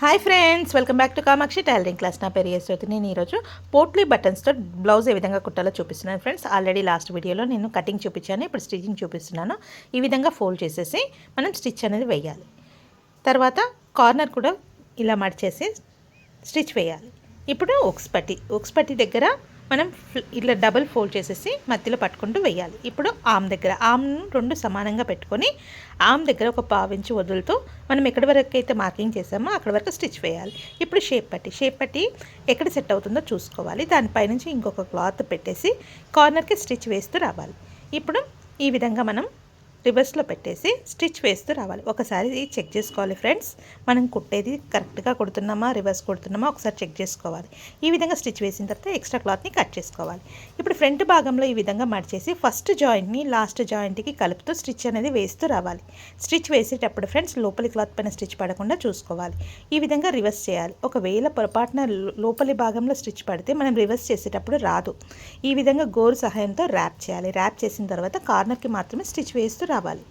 Hi friends, welcome back to Kamakshi tailoring class. నా పేరు యశ్వతి. నేను ఈరోజు పోట్లీ బటన్స్తో బ్లౌజ్ ఏ విధంగా కుట్టాలో చూపిస్తున్నాను ఫ్రెండ్స్. ఆల్రెడీ లాస్ట్ వీడియోలో నేను కటింగ్ చూపించాను, ఇప్పుడు స్టిచ్చింగ్ చూపిస్తున్నాను. ఈ విధంగా ఫోల్డ్ చేసేసి మనం స్టిచ్ అనేది వేయాలి. తర్వాత కార్నర్ కూడా ఇలా మడిచేసి స్టిచ్ వేయాలి. ఇప్పుడు ఉక్స్ పట్టి దగ్గర మనం ఇట్లా డబుల్ ఫోల్డ్ చేసేసి మధ్యలో పట్టుకుంటూ వేయాలి. ఇప్పుడు ఆమ్ రెండు సమానంగా పెట్టుకొని ఆమ్ దగ్గర ఒక పావించి వదులుతూ మనం ఎక్కడి వరకు అయితే మార్కింగ్ చేసామో అక్కడ వరకు స్టిచ్ వేయాలి. ఇప్పుడు షేప్ పట్టి ఎక్కడ సెట్ అవుతుందో చూసుకోవాలి. దానిపైనుంచి ఇంకొక క్లాత్ పెట్టేసి కార్నర్కి స్టిచ్ వేస్తూ రావాలి. ఇప్పుడు ఈ విధంగా మనం రివర్స్లో పెట్టేసి స్టిచ్ వేస్తూ రావాలి. ఒకసారి చెక్ చేసుకోవాలి ఫ్రెండ్స్, మనం కుట్టేది కరెక్ట్గా కుడుతున్నామా రివర్స్ కుడుతున్నామా ఒకసారి చెక్ చేసుకోవాలి. ఈ విధంగా స్టిచ్ వేసిన తర్వాత ఎక్స్ట్రా క్లాత్ని కట్ చేసుకోవాలి. ఇప్పుడు ఫ్రంట్ భాగంలో ఈ విధంగా మడిచేసి ఫస్ట్ జాయింట్ని లాస్ట్ జాయింట్కి కలుపుతూ స్టిచ్ అనేది వేస్తూ రావాలి. స్టిచ్ వేసేటప్పుడు ఫ్రెండ్స్ లోపలి క్లాత్ పైన స్టిచ్ పడకుండా చూసుకోవాలి. ఈ విధంగా రివర్స్ చేయాలి. ఒకవేళ పొరపాటున లోపలి భాగంలో స్టిచ్ పడితే మనం రివర్స్ చేసేటప్పుడు రాదు. ఈ విధంగా గోరు సహాయంతో ర్యాప్ చేయాలి. ర్యాప్ చేసిన తర్వాత కార్నర్కి మాత్రమే స్టిచ్ వేస్తూ రావాలి.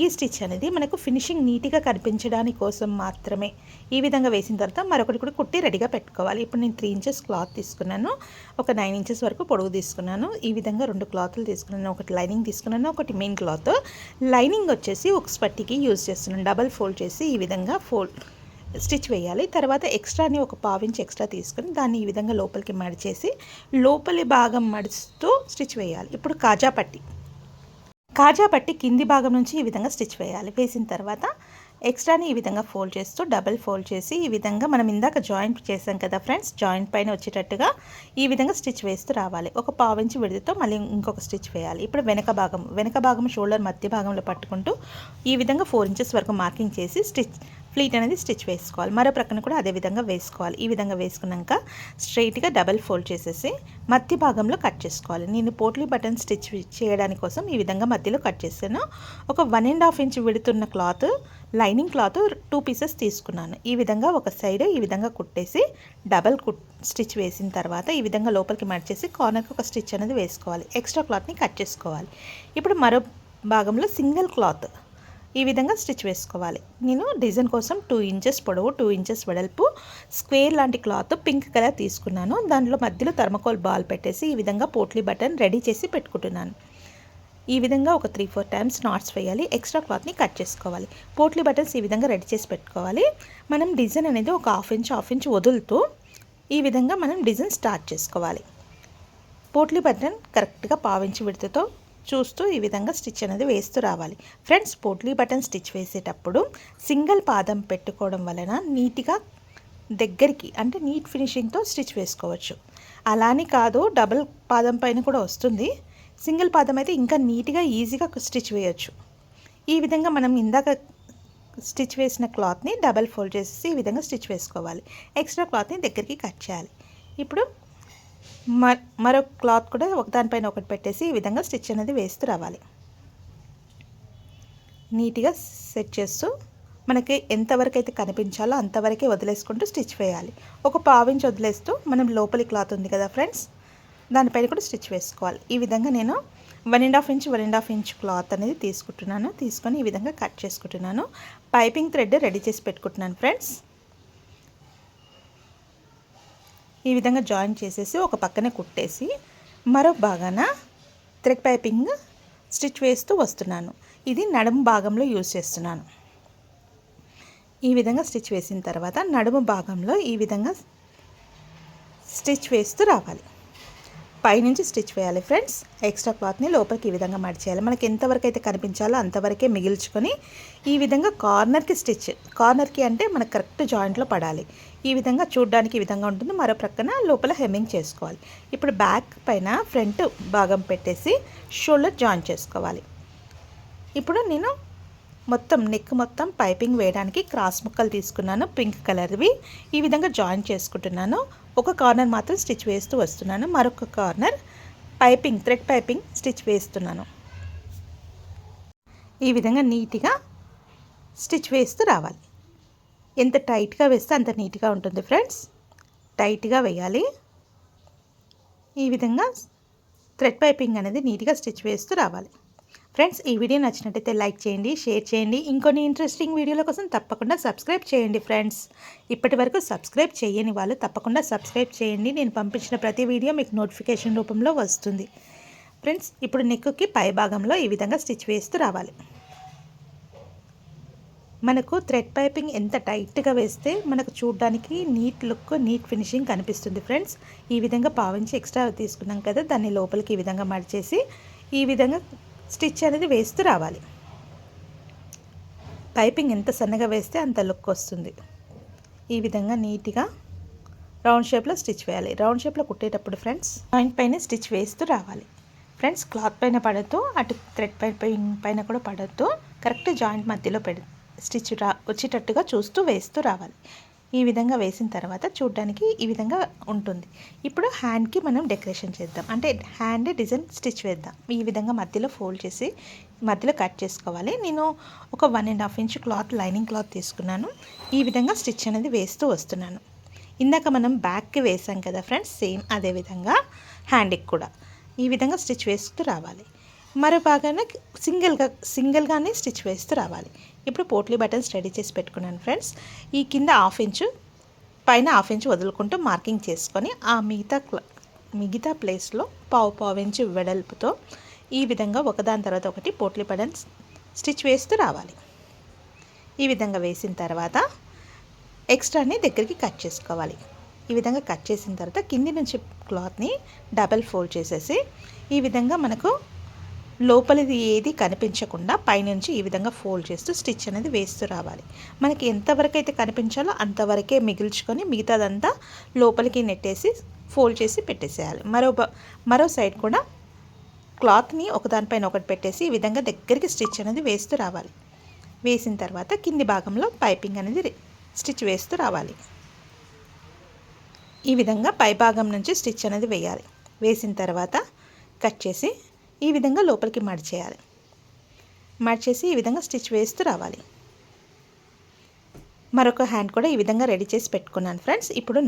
ఈ స్టిచ్ అనేది మనకు ఫినిషింగ్ నీట్గా కనిపించడానికి కోసం మాత్రమే. ఈ విధంగా వేసిన తర్వాత మరొకటి కూడా కుట్టి రెడీగా పెట్టుకోవాలి. ఇప్పుడు నేను 3 ఇంచెస్ క్లాత్ తీసుకున్నాను, ఒక 9 ఇంచెస్ వరకు పొడవు తీసుకున్నాను. ఈ విధంగా 2 క్లాత్లు తీసుకున్నాను, ఒకటి లైనింగ్ తీసుకున్నాను, ఒకటి మెయిన్ క్లాత్. లైనింగ్ వచ్చేసి ఉక్స్ పట్టికి యూజ్ చేస్తున్నాను. డబల్ ఫోల్డ్ చేసి ఈ విధంగా స్టిచ్ వేయాలి. తర్వాత ఎక్స్ట్రాని ఒక పావించి ఎక్స్ట్రా తీసుకొని దాన్ని ఈ విధంగా లోపలికి మడిచేసి లోపలి భాగం మడుస్తూ స్టిచ్ వేయాలి. ఇప్పుడు కాజా పట్టి కింది భాగం నుంచి ఈ విధంగా స్టిచ్ వేయాలి. వేసిన తర్వాత ఎక్స్ట్రాని ఈ విధంగా ఫోల్డ్ చేస్తూ డబల్ ఫోల్డ్ చేసి ఈ విధంగా మనం ఇందాక జాయింట్ చేసాం కదా ఫ్రెండ్స్, జాయింట్ పైన వచ్చేటట్టుగా ఈ విధంగా స్టిచ్ వేస్తూ రావాలి. ఒక పావించి విడిదితో మళ్ళీ ఇంకొక స్టిచ్ వేయాలి. ఇప్పుడు వెనక భాగం షోల్డర్ మధ్య భాగంలో పట్టుకుంటూ ఈ విధంగా 4 ఇంచెస్ వరకు మార్కింగ్ చేసి ఫ్లీట్ అనేది స్టిచ్ వేసుకోవాలి. మరో ప్రక్కన కూడా అదే విధంగా వేసుకోవాలి. ఈ విధంగా వేసుకున్నాక స్ట్రైట్గా డబల్ ఫోల్డ్ చేసేసి మధ్య భాగంలో కట్ చేసుకోవాలి. నేను పోట్లీ బటన్ స్టిచ్ చేయడానికి కోసం ఈ విధంగా మధ్యలో కట్ చేశాను. ఒక 1.5 ఇంచ్ విడుతున్న క్లాత్, లైనింగ్ క్లాత్ 2 పీసెస్ తీసుకున్నాను. ఈ విధంగా ఒక సైడ్ ఈ విధంగా కుట్టేసి డబల్ స్టిచ్ వేసిన తర్వాత ఈ విధంగా లోపలికి మడిచేసి కార్నర్కి ఒక స్టిచ్ అనేది వేసుకోవాలి. ఎక్స్ట్రా క్లాత్ని కట్ చేసుకోవాలి. ఇప్పుడు మరో భాగంలో సింగిల్ క్లాత్ ఈ విధంగా స్టిచ్ వేసుకోవాలి. నేను డిజైన్ కోసం 2 ఇంచెస్ పొడవు 2 ఇంచెస్ వెడల్పు స్క్వేర్ లాంటి క్లాత్ పింక్ కలర్ తీసుకున్నాను. దాంట్లో మధ్యలో థర్మకోల్ బాల్ పెట్టేసి ఈ విధంగా పోట్లీ బటన్ రెడీ చేసి పెట్టుకుంటున్నాను. ఈ విధంగా ఒక 3-4 టైమ్స్ నాట్స్ వేయాలి. ఎక్స్ట్రా క్లాత్ని కట్ చేసుకోవాలి. పోట్లీ బటన్స్ ఈ విధంగా రెడీ చేసి పెట్టుకోవాలి. మనం డిజైన్ అనేది ఒక హాఫ్ ఇంచ్ వదులుతూ ఈ విధంగా మనం డిజైన్ స్టార్ట్ చేసుకోవాలి. పోట్లీ బటన్ కరెక్ట్గా పావించి విడతతో చూస్తూ ఈ విధంగా స్టిచ్ అనేది వేస్తూ రావాలి. ఫ్రెండ్స్, పోట్లీ బటన్ స్టిచ్ వేసేటప్పుడు సింగిల్ పాదం పెట్టుకోవడం వలన నీట్గా దగ్గరికి అంటే నీట్ ఫినిషింగ్తో స్టిచ్ వేసుకోవచ్చు. అలానే కాదు, డబుల్ పాదం పైన కూడా వస్తుంది. సింగిల్ పాదం అయితే ఇంకా నీట్గా ఈజీగా స్టిచ్ వేయచ్చు. ఈ విధంగా మనం ఇందాక స్టిచ్ వేసిన క్లాత్ని డబల్ ఫోల్డ్ చేసేసి ఈ విధంగా స్టిచ్ వేసుకోవాలి. ఎక్స్ట్రా క్లాత్ని దగ్గరికి కట్ చేయాలి. ఇప్పుడు మరొక క్లాత్ కూడా ఒకదానిపైన ఒకటి పెట్టేసి ఈ విధంగా స్టిచ్ అనేది వేస్తూ రావాలి. నీట్గా సెట్ చేస్తూ మనకి ఎంతవరకు అయితే కనిపించాలో అంతవరకే వదిలేసుకుంటూ స్టిచ్ వేయాలి. ఒక పావించి వదిలేస్తూ మనం లోపలి క్లాత్ ఉంది కదా ఫ్రెండ్స్, దానిపైన కూడా స్టిచ్ వేసుకోవాలి. ఈ విధంగా నేను 1.5 ఇంచ్ క్లాత్ అనేది తీసుకొని ఈ విధంగా కట్ చేసుకుంటున్నాను. పైపింగ్ థ్రెడ్ రెడీ చేసి పెట్టుకుంటున్నాను ఫ్రెండ్స్. ఈ విధంగా జాయిన్ చేసేసి ఒక పక్కనే కుట్టేసి మరో భాగాన థ్రెడ్ పైపింగ్ స్టిచ్ వేస్తూ వస్తున్నాను. ఇది నడుము భాగంలో యూజ్ చేస్తున్నాను. ఈ విధంగా స్టిచ్ వేసిన తర్వాత నడుము భాగంలో ఈ విధంగా స్టిచ్ వేస్తూ రావాలి. పైనుంచి స్టిచ్ వేయాలి ఫ్రెండ్స్. ఎక్స్ట్రా క్లాత్ని లోపలికి ఈ విధంగా మడిచేయాలి. మనకి ఎంతవరకు అయితే కనిపించాలో అంతవరకే మిగిల్చుకొని ఈ విధంగా కార్నర్కి అంటే మనకు కరెక్ట్ జాయింట్లో పడాలి. ఈ విధంగా చూడడానికి ఈ విధంగా ఉంటుంది. మరో ప్రక్కన లోపల హెమ్మింగ్ చేసుకోవాలి. ఇప్పుడు బ్యాక్ పైన ఫ్రంట్ భాగం పెట్టేసి షోల్డర్ జాయిన్ చేసుకోవాలి. ఇప్పుడు నేను నెక్ మొత్తం పైపింగ్ వేయడానికి క్రాస్ ముక్కలు తీసుకున్నాను, పింక్ కలర్వి. ఈ విధంగా జాయిన్ చేసుకుంటున్నాను. ఒక కార్నర్ మాత్రం స్టిచ్ వేస్తూ వస్తున్నాను, మరొక కార్నర్ థ్రెడ్ పైపింగ్ స్టిచ్ వేస్తున్నాను. ఈ విధంగా నీట్గా స్టిచ్ వేస్తూ రావాలి. ఎంత టైట్గా వేస్తే అంత నీట్గా ఉంటుంది ఫ్రెండ్స్. టైట్గా వేయాలి. ఈ విధంగా థ్రెడ్ పైపింగ్ అనేది నీట్గా స్టిచ్ వేస్తూ రావాలి. ఫ్రెండ్స్ ఈ వీడియో నచ్చినట్టయితే లైక్ చేయండి, షేర్ చేయండి. ఇంకొన్ని ఇంట్రెస్టింగ్ వీడియోల కోసం తప్పకుండా సబ్స్క్రైబ్ చేయండి ఫ్రెండ్స్. ఇప్పటి వరకు సబ్స్క్రైబ్ చేయని వాళ్ళు తప్పకుండా సబ్స్క్రైబ్ చేయండి. నేను పంపించిన ప్రతి వీడియో మీకు నోటిఫికేషన్ రూపంలో వస్తుంది. ఫ్రెండ్స్ ఇప్పుడు నెక్కి పై భాగంలో ఈ విధంగా స్టిచ్ వేస్తూ రావాలి. మనకు థ్రెడ్ పైపింగ్ ఎంత టైట్గా వేస్తే మనకు చూడడానికి నీట్ లుక్, నీట్ ఫినిషింగ్ కనిపిస్తుంది ఫ్రెండ్స్. ఈ విధంగా పావించి ఎక్స్ట్రా తీసుకున్నాం కదా, దాన్ని లోపలికి ఈ విధంగా మడిచేసి ఈ విధంగా స్టిచ్ అనేది వేస్తూ రావాలి. పైపింగ్ ఎంత సన్నగా వేస్తే అంత లుక్ వస్తుంది. ఈ విధంగా నీట్గా రౌండ్ షేప్లో స్టిచ్ వేయాలి. రౌండ్ షేప్లో కుట్టేటప్పుడు ఫ్రెండ్స్ జాయింట్ పైన స్టిచ్ వేస్తూ రావాలి. ఫ్రెండ్స్ క్లాత్ పైన పడద్దు, అటు థ్రెడ్ పైన కూడా పడద్దు. కరెక్ట్ జాయింట్ మధ్యలో స్టిచ్ వచ్చేటట్టుగా చూస్తూ వేస్తూ రావాలి. ఈ విధంగా వేసిన తర్వాత చూడడానికి ఈ విధంగా ఉంటుంది. ఇప్పుడు హ్యాండ్కి మనం డెకరేషన్ చేద్దాం, అంటే హ్యాండ్ డిజైన్ స్టిచ్ వేద్దాం. ఈ విధంగా మధ్యలో ఫోల్డ్ చేసి మధ్యలో కట్ చేసుకోవాలి. నేను ఒక 1.5 ఇంచ్ క్లాత్, లైనింగ్ క్లాత్ తీసుకున్నాను. ఈ విధంగా స్టిచ్ అనేది వేస్తూ వస్తున్నాను. ఇందాక మనం బ్యాక్కి వేసాం కదా ఫ్రెండ్స్, సేమ్ అదే విధంగా హ్యాండ్కి కూడా ఈ విధంగా స్టిచ్ వేస్తూ రావాలి. మరో భాగాన సింగిల్గానే స్టిచ్ వేస్తూ రావాలి. ఇప్పుడు పోట్లీ బటన్స్ రెడీ చేసి పెట్టుకున్నాను ఫ్రెండ్స్. ఈ కింద 1/2 ఇంచు, పైన 1/2 ఇంచు వదులుకుంటూ మార్కింగ్ చేసుకొని ఆ మిగతా ప్లేస్లో పావు ఇంచు వెడల్పుతో ఈ విధంగా ఒకదాని తర్వాత ఒకటి పోట్లీ బటన్స్ స్టిచ్ వేస్తూ రావాలి. ఈ విధంగా వేసిన తర్వాత ఎక్స్ట్రాని దగ్గరికి కట్ చేసుకోవాలి. ఈ విధంగా కట్ చేసిన తర్వాత కింది నుంచి క్లాత్ని డబల్ ఫోల్డ్ చేసేసి ఈ విధంగా మనకు లోపలిది ఏది కనిపించకుండా పైనుంచి ఈ విధంగా ఫోల్డ్ చేస్తూ స్టిచ్ అనేది వేస్తూ రావాలి. మనకి ఎంతవరకు అయితే కనిపించాలో అంతవరకే మిగిల్చుకొని మిగతాదంతా లోపలికి నెట్టేసి ఫోల్డ్ చేసి పెట్టేసేయాలి. మరో సైడ్ కూడా క్లాత్ని ఒకదానిపైన ఒకటి పెట్టేసి ఈ విధంగా దగ్గరికి స్టిచ్ అనేది వేస్తూ రావాలి. వేసిన తర్వాత కింది భాగంలో పైపింగ్ అనేది స్టిచ్ వేస్తూ రావాలి. ఈ విధంగా పై భాగం నుంచి స్టిచ్ అనేది వేయాలి. వేసిన తర్వాత కట్ చేసి ఈ విధంగా లోపలికి మడిచేయాలి. మడిచేసి ఈ విధంగా స్టిచ్ వేస్తూ రావాలి. మరొక హ్యాండ్ కూడా ఈ విధంగా రెడీ చేసి పెట్టుకున్నాను ఫ్రెండ్స్. ఇప్పుడు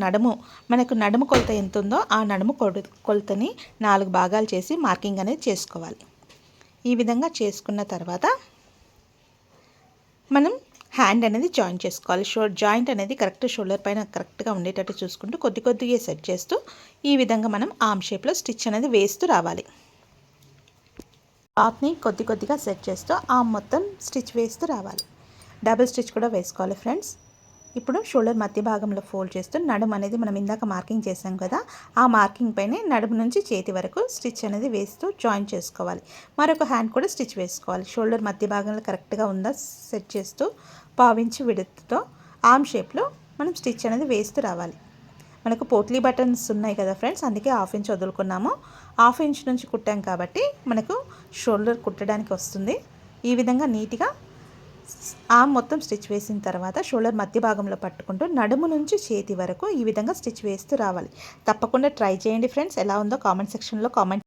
మనకు నడుము కొలత ఎంత ఉందో ఆ నడుము కొలతని 4 భాగాలు చేసి మార్కింగ్ అనేది చేసుకోవాలి. ఈ విధంగా చేసుకున్న తర్వాత మనం హ్యాండ్ అనేది జాయిన్ చేసుకోవాలి. జాయింట్ అనేది కరెక్ట్ షోల్డర్ పైన కరెక్ట్గా ఉండేటట్టు చూసుకుంటూ కొద్దిగా సెట్ చేస్తూ ఈ విధంగా మనం ఆర్మ్ షేప్లో స్టిచ్ అనేది వేస్తూ రావాలి. క్లాత్ని కొద్దిగా సెట్ చేస్తూ ఆర్మ్ మొత్తం స్టిచ్ వేస్తూ రావాలి. డబుల్ స్టిచ్ కూడా వేసుకోవాలి ఫ్రెండ్స్. ఇప్పుడు షోల్డర్ మధ్య భాగంలో ఫోల్డ్ చేస్తూ నడుము అనేది మనం ఇందాక మార్కింగ్ చేసాం కదా, ఆ మార్కింగ్ పైనే నడుము నుంచి చేతి వరకు స్టిచ్ అనేది వేస్తూ జాయిన్ చేసుకోవాలి. మరొక హ్యాండ్ కూడా స్టిచ్ వేసుకోవాలి. షోల్డర్ మధ్య భాగంలో కరెక్ట్గా ఉందా సెట్ చేస్తూ 1/2 ఇంచ్ విడ్త్తో ఆర్మ్ షేప్లో మనం స్టిచ్ అనేది వేస్తూ రావాలి. మనకు పోట్లీ బటన్స్ ఉన్నాయి కదా ఫ్రెండ్స్, అందుకే 1/2 ఇంచ్ వదులుకున్నాము. 1/2 ఇంచ్ నుంచి కుట్టాం కాబట్టి మనకు షోల్డర్ కుట్టడానికి వస్తుంది. ఈ విధంగా నీట్గా ఆర్మ్ మొత్తం స్టిచ్ వేసిన తర్వాత షోల్డర్ మధ్య భాగంలో పట్టుకుంటూ నడుము నుంచి చేతి వరకు ఈ విధంగా స్టిచ్ వేస్తూ రావాలి. తప్పకుండా ట్రై చేయండి ఫ్రెండ్స్. ఎలా ఉందో కామెంట్ సెక్షన్లో కామెంట్